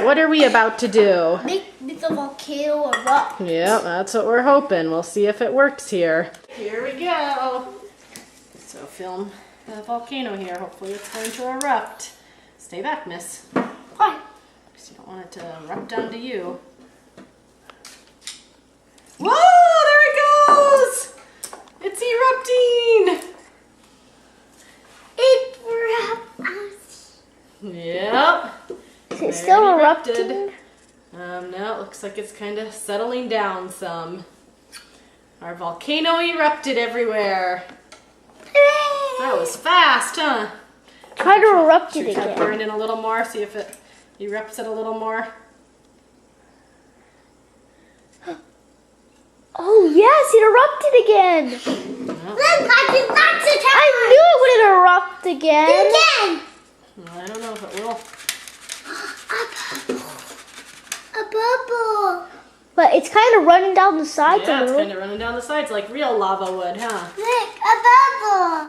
What are we about to do? Make the volcano erupt. Yeah, that's what we're hoping. We'll see if it works here. Here we go. So film the volcano here. Hopefully it's going to erupt. Stay back, miss. Why? Because you don't want it to erupt onto you. Whoa, there it goes! It's erupting! It erupts. Yep. Is it still erupting? No, it looks like it's kind of settling down some. Our volcano erupted everywhere. Hooray! That was fast, huh? Try to erupt Should it we try to again. burn in a little more, see if it erupts it a little more? Oh yes, it erupted again. Well, I knew it would erupt again. I don't know if it will. A bubble. But it's kind of running down the sides a Yeah, it's little. kind of running down the sides like real lava would, huh? Look, a bubble.